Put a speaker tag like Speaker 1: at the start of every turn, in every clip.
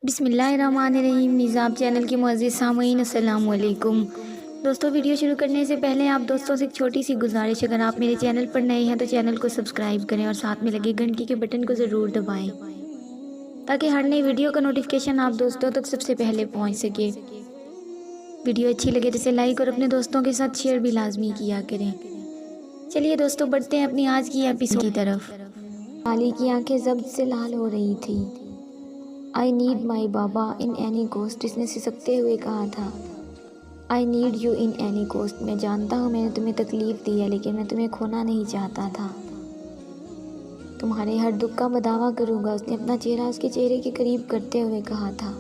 Speaker 1: बिस्मिल्लाहिर्रहमानिर्रहीम। निज़ाब चैनल के मुअज़्ज़िज़ सामीन अस्सलामु अलैकुम। दोस्तों, वीडियो शुरू करने से पहले आप दोस्तों से एक छोटी सी गुजारिश, अगर आप मेरे चैनल पर नए हैं तो चैनल को सब्सक्राइब करें और साथ में लगे घंटी के बटन को ज़रूर दबाएं ताकि हर नई वीडियो का नोटिफिकेशन आप दोस्तों तक सबसे पहले पहुंच सके। वीडियो अच्छी लगे तो इसे लाइक और अपने दोस्तों के साथ शेयर भी लाजमी किया करें। चलिए दोस्तों, बढ़ते हैं अपनी आज की एपिसोड की तरफ। अली की आंखें जब्त से लाल हो रही थी। आई नीड माई बाबा इन एनी कोस्ट, इसने सिसकते हुए कहा था। I need you in any cost, मैं जानता हूँ मैंने तुम्हें तकलीफ़ दी है, लेकिन मैं तुम्हें खोना नहीं चाहता था। तुम्हारे हर दुख का बदावा करूँगा, उसने अपना चेहरा उसके चेहरे के करीब करते हुए कहा था।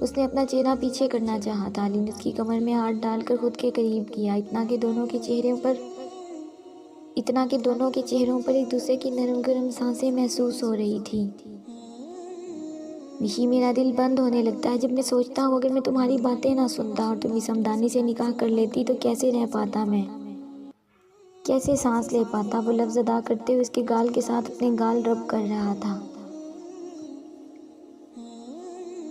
Speaker 1: उसने अपना चेहरा पीछे करना चाहा था। अली ने उसकी कमर में हाथ डालकर खुद के करीब किया। इतना कि दोनों के चेहरों पर एक दूसरे की नरम गरम सांसें महसूस हो रही थी। मिशी, मेरा दिल बंद होने लगता है जब मैं सोचता हूँ अगर मैं तुम्हारी बातें ना सुनता और तुम इस समदानी से निकाह कर लेती तो कैसे रह पाता, मैं कैसे सांस ले पाता। वो लफ्ज़ अदा करते हुए उसके गाल के साथ अपने गाल रब कर रहा था।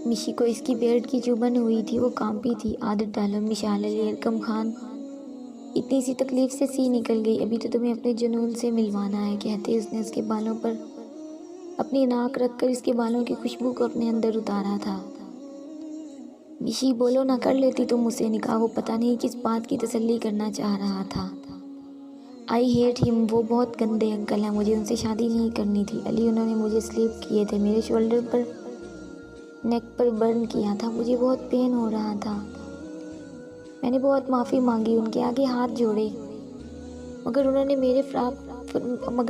Speaker 1: मिशी को इसकी बेर्ड की चुभन हुई थी, वो कांपी थी। आदत डालो मिशाल अली अरकम खान, इतनी सी तकलीफ से सी निकल गई, अभी तो तुम्हें अपने जुनून से मिलवाना है, कहते उसने उसके बालों पर अपनी नाक रखकर इसके बालों की खुशबू को अपने अंदर उतारा था। मिशी, बोलो ना, कर लेती तुम मुझसे निकाह। वो पता नहीं किस बात की तसल्ली करना चाह रहा था। आई हेट हिम, वो बहुत गंदे अंकल हैं, मुझे उनसे शादी नहीं करनी थी। अली, उन्होंने मुझे स्लीप किए थे, मेरे शोल्डर पर नेक पर बर्न किया था, मुझे बहुत पेन हो रहा था। मैंने बहुत माफ़ी मांगी, उनके आगे हाथ जोड़े, मगर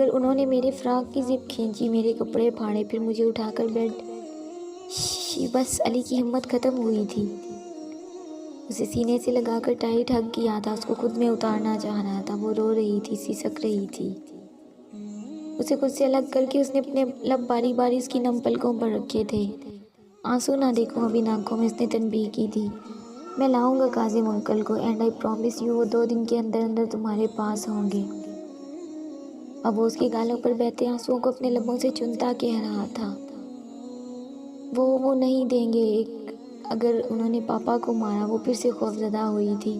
Speaker 1: उन्होंने मेरे फ्रॉक की जिप खींची, मेरे कपड़े फाड़े, फिर मुझे उठाकर बेड। बस, अली की हिम्मत ख़त्म हुई थी। उसे सीने से लगाकर टाइट हग किया था, उसको खुद में उतारना चाह रहा था। वो रो रही थी, सिसक रही थी। उसे खुद से अलग करके उसने अपने लब बारी बारी उसकी नम पलकों पर रखे थे। आंसू ना देखो अभी आंखों में, उसने तनबीह की थी। मैं लाऊंगा काजिम अंकल को, एंड आई प्रॉमिस यू, वो 2 दिन के अंदर अंदर तुम्हारे पास होंगे। अब वो उसके गालों पर बहते आंसुओं को अपने लबों से चुनता कह रहा था। वो नहीं देंगे। अगर उन्होंने पापा को मारा, वो फिर से खौफजदा हुई थी।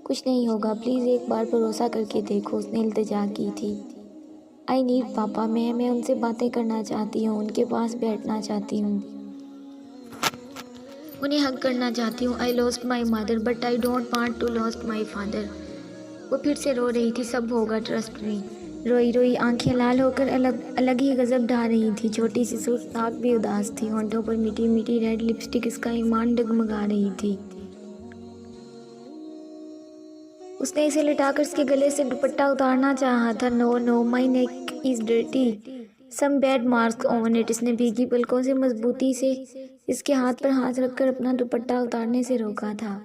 Speaker 1: कुछ नहीं होगा, प्लीज़ एक बार भरोसा करके देखो, उसने इल्तिजा की थी। आई नीड पापा, मैं उनसे बातें करना चाहती हूँ, उनके पास बैठना चाहती हूँ, उन्हें हग करना चाहती हूँ। I lost my mother but I don't want to lost my father. वो फिर से रो रही थी। सब होगा, ट्रस्ट मी। रोई रोई आंखें लाल होकर अलग अलग ही गजब ढा रही थी। छोटी सी सुर्ख नाक भी उदास थी, होंठों पर मीठी मीठी रेड लिपस्टिक इसका ईमान डगमगा रही थी। उसने इसे लिटाकर इसके गले से दुपट्टा उतारना चाहा था। No no, my neck is dirty, some bad marks on it. इसने भीगी पलकों से मजबूती से इसके हाथ पर हाथ रखकर अपना दुपट्टा उतारने से रोका था।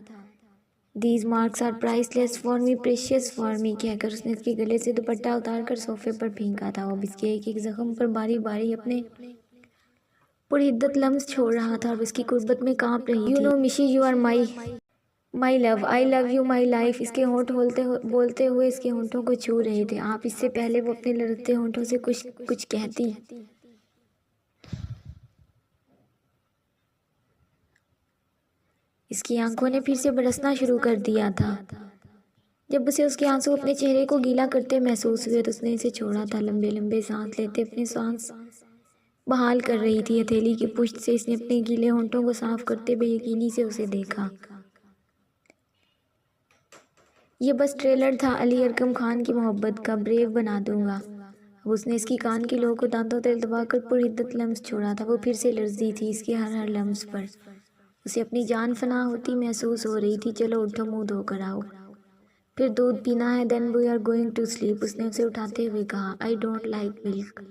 Speaker 1: These marks are priceless for me, precious for me, कहकर उसने इसके गले से दुपट्टा उतारकर सोफे पर फेंका था। वो इसके एक एक जख्म पर बारी बारी अपने पुरहिद्दत लम्स छोड़ रहा था और इसकी कुर्बत में कांप रही थी। You know Mishi, you are my love, I love you my life. इसके होंठ बोलते हुए इसके होंठों को छू रहे थे। आप, इससे पहले वो अपने लड़ते होंठों से कुछ कहती। इसकी आंखों ने फिर से बरसना शुरू कर दिया था। जब उसे उसके आंसू अपने चेहरे को गीला करते महसूस हुए तो उसने इसे छोड़ा था। लंबे लंबे सांस लेते अपनी सांस बहाल कर रही थी। हथेली की पुष्ट से इसने अपने गीले होंठों को साफ करते बेयकीनी से उसे देखा। ये बस ट्रेलर था अली अरकम खान की मोहब्बत का, ब्रेव बना दूंगा। अब उसने इसकी कान की लो को दांतों से दबाकर पुरहिद्दत लम्स छोड़ा था। वो फिर से लर्जी थी इसके हर लम्स पर। उसे अपनी जान फना होती महसूस हो रही थी। चलो उठो, मुंह धोकर आओ, फिर दूध पीना है, then we are going to sleep, उसने उसे उठाते हुए कहा। आई डोंट लाइक मिल्क,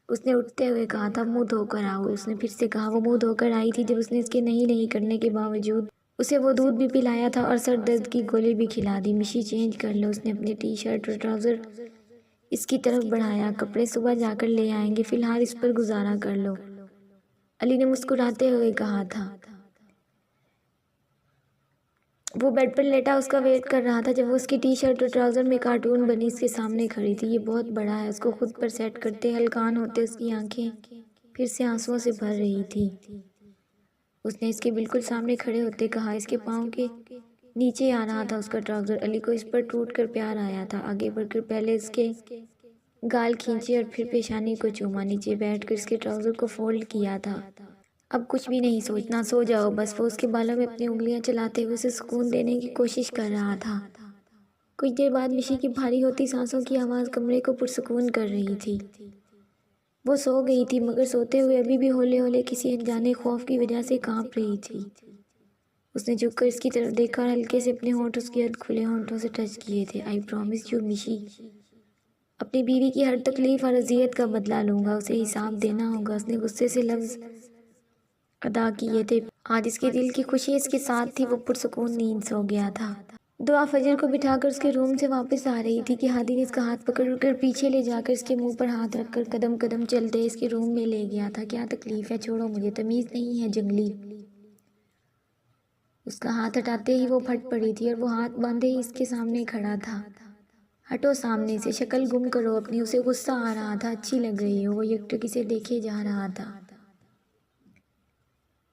Speaker 1: उसने उठते हुए कहा था। मुंह धोकर आओ, उसने फिर से कहा। वो मुंह धोकर आई थी जब उसने इसके नहीं करने के बावजूद उसे वो दूध भी पिलाया था और सर दर्द की गोली भी खिला दी। मिशी, चेंज कर लो, उसने अपनी टी शर्ट और ट्राउज़र इसकी तरफ बढ़ाया। कपड़े सुबह जाकर ले आएंगे, फिलहाल इस पर गुजारा कर लो, अली ने मुस्कुराते हुए कहा था। वो बेड पर लेटा उसका वेट कर रहा था जब वो उसकी टी शर्ट और ट्राउज़र में कार्टून बनी इसके सामने खड़ी थी। ये बहुत बड़ा है, उसको खुद पर सेट करते हल्कान होते उसकी आंखें फिर से आंसुओं से भर रही थी। उसने इसके बिल्कुल सामने खड़े होते कहा। इसके पाँव के नीचे आ रहा था उसका ट्राउज़र। अली को इस पर टूट कर प्यार आया था। आगे बढ़कर पहले इसके गाल खींचे और फिर पेशानी को चूमा। नीचे बैठकर इसके ट्राउज़र को फोल्ड किया था। अब कुछ भी नहीं सोचना, सो जाओ बस। वो उसके बालों में अपनी उंगलियां चलाते हुए उसे सुकून देने की कोशिश कर रहा था। कुछ देर बाद मिशी की भारी होती सांसों की आवाज़ कमरे को पुरसुकून कर रही थी। वो सो गई थी, मगर सोते हुए अभी भी हौले हौले किसी अनजाने खौफ की वजह से कांप रही थी। उसने झुककर इसकी तरफ देखा और हल्के से अपने होंठ उसके अर्ध खुले होंठों से टच किए थे। आई प्रॉमिस यू मिशी, अपनी बीवी की हर तकलीफ और अजियत का बदला लूंगा, उसे हिसाब देना होगा। उसने गुस्से से लफ्ज़ अदा किए थे। आज इसके दिल की खुशी इसके साथ थी। वो पुरसुकून नींद सो गया था। दुआ फजर को बिठाकर उसके रूम से वापस आ रही थी कि हादी ने इसका हाथ पकड़कर पीछे ले जाकर इसके मुंह पर हाथ रखकर कदम कदम चलते इसके रूम में ले गया था। क्या तकलीफ है, छोड़ो मुझे, तमीज़ नहीं है जंगली। उसका हाथ हटाते ही वो फट पड़ी थी और वो हाथ बांधे ही इसके सामने खड़ा था। हटो सामने से, शक्ल गुम करो अपनी। उसे गुस्सा आ रहा था, अच्छी लग रही हो। वो यकटक इसे देखे जा रहा था।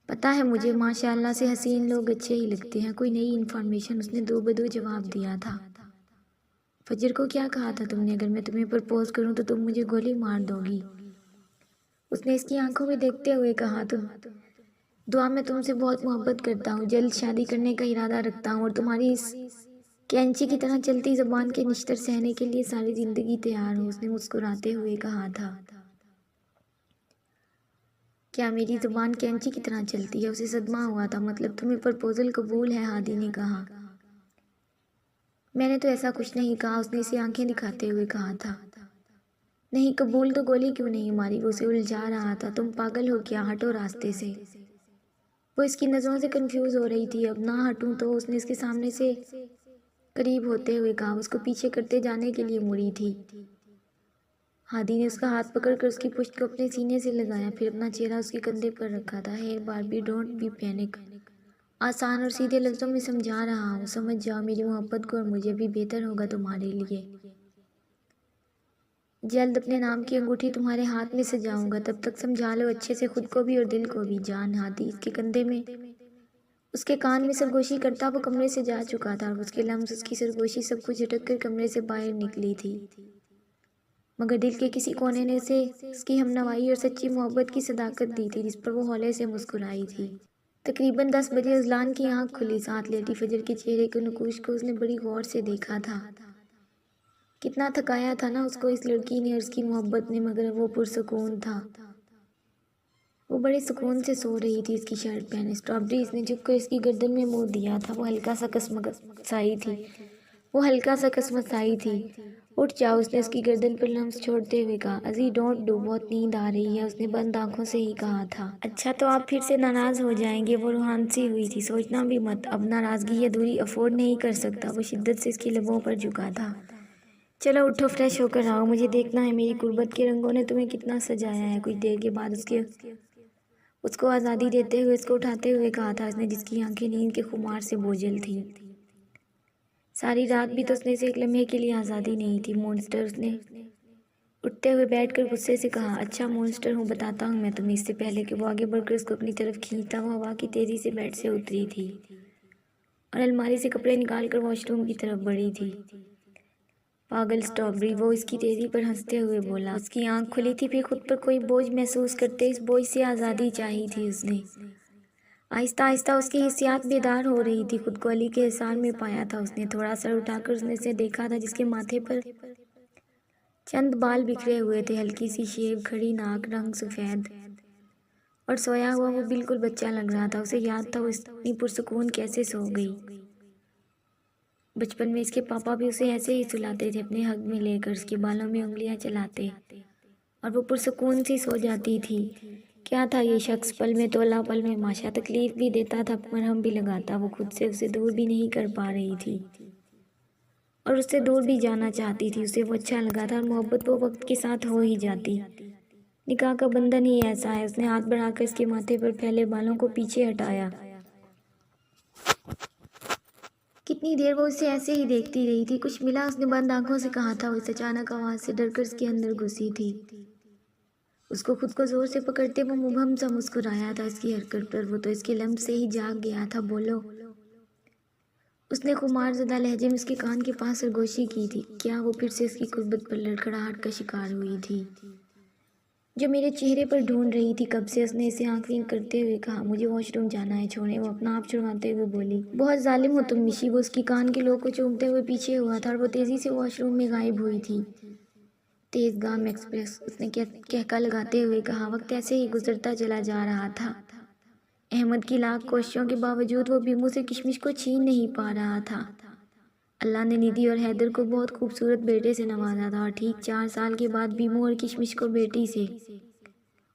Speaker 1: पता है मुझे, माशाअल्लाह से हसीन लोग अच्छे ही लगते हैं। कोई नई इन्फॉर्मेशन? उसने दो बदो जवाब दिया था। फजर को क्या कहा था तुमने? अगर मैं तुम्हें प्रपोज करूं तो तुम मुझे गोली मार दोगी। उसने इसकी आंखों में देखते हुए कहा। तुम दुआ, मैं तुमसे बहुत मोहब्बत करता हूँ, जल्द शादी करने का इरादा रखता हूँ और तुम्हारी इस कैंची की तरह चलती ज़बान के निश्तर सहने के लिए सारी ज़िंदगी तैयार हूँ। उसने मुस्कुराते हुए कहा था। क्या मेरी ज़ुबान कैंची की तरह चलती है? उसे सदमा हुआ था। मतलब तुम्हें प्रपोजल कबूल है? हादी ने कहा। मैंने तो ऐसा कुछ नहीं कहा, उसने इसे आंखें दिखाते हुए कहा था। नहीं कबूल तो गोली क्यों नहीं मारी? वो उसे उलझा रहा था। तुम पागल हो क्या, हटो रास्ते से। वो इसकी नज़रों से कंफ्यूज हो रही थी। अब ना हटूं तो? उसने इसके सामने से करीब होते हुए कहा। उसको पीछे करते जाने के लिए मुड़ी थी। हादी ने उसका हाथ पकड़कर उसकी पुश्त को अपने सीने से लगाया, फिर अपना चेहरा उसके कंधे पर रखा था। हे बारबी, डोंट बी पैनिक। आसान और सीधे लफ्ज़ों में समझा रहा हूँ, समझ जाओ मेरी मोहब्बत को और मुझे भी बेहतर होगा तुम्हारे लिए। जल्द अपने नाम की अंगूठी तुम्हारे हाथ में सजाऊंगा, तब तक समझा लो अच्छे से, खुद को भी और दिल को भी। जान। हादी इसके कंधे में उसके कान में सरगोशी करता वो कमरे से जा चुका था और उसके लम्स, उसकी सरगोशी सब कुछ झटक कर कमरे से बाहर निकली थी। मगर दिल के किसी कोने ने उसे उसकी हमनवाई और सच्ची मोहब्बत की सदाकत दी थी, जिस पर वो हौले से मुस्कुराई थी। तकरीबन 10 बजे अजलान की आंख खुली। साथ लेटी फजर के चेहरे के नकूश को उसने बड़ी गौर से देखा था। कितना थकाया था ना उसको इस लड़की ने और उसकी मोहब्बत ने, मगर वो पुरसुकून था। वो बड़े सुकून से सो रही थी इसकी शर्ट पहने। स्ट्रॉबेरी इसने झुककर इसकी गर्दन में मुँह दिया था। वो हल्का सा कसमसाई थी। उठ जाओ, उसने उसकी गर्दन पर लम्स छोड़ते हुए कहा। अजी डोंट डू, बहुत नींद आ रही है, उसने बंद आंखों से ही कहा था। अच्छा तो आप फिर से नाराज़ हो जाएंगे? वो रूहान सी हुई थी। सोचना भी मत, अब नाराज़गी या दूरी अफोर्ड नहीं कर सकता। वो शिद्दत से इसकी लबों पर झुका था। चलो उठो, फ्रेश होकर आओ, मुझे देखना है मेरी गुर्बत के रंगों ने तुम्हें कितना सजाया है। कुछ देर के बाद उसको आज़ादी देते हुए उसको उठाते हुए कहा था उसने, जिसकी आंखें नींद के खुमार से बोझल थी। सारी रात भी तो उसने से एक लम्हे के लिए आज़ादी नहीं थी। मॉन्स्टर, उसने उठते हुए बैठकर गुस्से से कहा। अच्छा मॉन्स्टर हूँ, बताता हूँ मैं तुम्हें। इससे पहले कि वो आगे बढ़कर उसको अपनी तरफ खींचता, वो हवा की तेज़ी से बेड से उतरी थी और अलमारी से कपड़े निकालकर वॉशरूम की तरफ बढ़ी थी। पागल स्ट्रॉबेरी, वो इसकी तेज़ी पर हंसते हुए बोला। उसकी आंख खुली थी, फिर खुद पर कोई बोझ महसूस करते इस बोझ से आज़ादी चाहिए थी उसने। आहिस्ता आहिस्ता उसकी हिस्सियात बेदार हो रही थी। खुद को अली के एहसान में पाया था उसने। थोड़ा सर उठाकर उसने उसे देखा था, जिसके माथे पर चंद बाल बिखरे हुए थे, हल्की सी शेव, खड़ी नाक, रंग सफ़ेद और सोया हुआ वो बिल्कुल बच्चा लग रहा था। उसे याद था वो इतनी पुरसुकून कैसे सो गई। बचपन में इसके पापा भी उसे ऐसे ही सुलाते थे, अपने हग में लेकर उसके बालों में उंगलियां चलाते, और वो पुरसुकून सी सो जाती थी। क्या था ये शख्स? पल में तोला पल में माशा। तकलीफ भी देता था, मरहम भी लगाता। वो खुद से उसे दूर भी नहीं कर पा रही थी और उससे दूर भी जाना चाहती थी। उसे वो अच्छा लगा था और मोहब्बत वो वक्त के साथ हो ही जाती। निकाह का बंधन ही ऐसा है। उसने हाथ बढ़ाकर इसके माथे पर फैले बालों को पीछे हटाया। कितनी देर वो उसे ऐसे ही देखती रही थी। कुछ मिला? उसने बंद आंखों से कहा था। वो इस अचानक आवाज़ से डरकर उसके अंदर घुसी थी। उसको खुद को जोर से पकड़ते वो मुबहम सा मुस्कुराया था इसकी हरकत पर। वो तो इसके लम्ब से ही जाग गया था। बोलो, उसने खुमारज़दा लहजे में उसके कान के पास सरगोशी की थी। क्या वो फिर से उसकी कुर्बत पर लड़खड़ाहट का शिकार हुई थी जो मेरे चेहरे पर ढूंढ रही थी कब से? उसने इसे आंख विंक करते हुए कहा, मुझे वॉशरूम जाना है, छोड़े। वो अपना आप छुड़वाते हुए बोली, बहुत जालिम हो तुम मिशी। वो उसकी कान के लोग को चूमते हुए पीछे हुआ था और वो तेजी से वॉशरूम में गायब हुई थी। तेजगाम एक्सप्रेस, उसने कहका लगाते हुए कहा। वक्त ऐसे ही गुजरता चला जा रहा था। अहमद की लाख कोशिशों के बावजूद वो भीमू से किशमिश को छीन नहीं पा रहा था। अल्लाह ने निधि और हैदर को बहुत खूबसूरत बेटे से नवाजा था और ठीक 4 साल के बाद भीमू और किशमिश को बेटी से,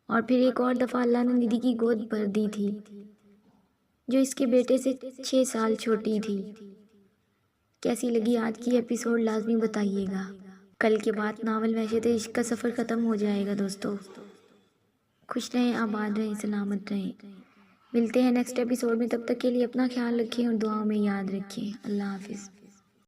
Speaker 1: और फिर एक और दफ़ा अल्लाह ने निधि की गोद भर दी थी जो इसके बेटे से 6 साल छोटी थी। कैसी लगी आज की एपिसोड लाजमी बताइएगा। कल के बाद नावल वैसे तो इश्क का सफ़र ख़त्म हो जाएगा दोस्तों। खुश रहें, आबाद रहें, सलामत रहें। मिलते हैं नेक्स्ट एपिसोड में। तब तक के लिए अपना ख्याल रखें और दुआओं में याद रखें। अल्लाह हाफिज़।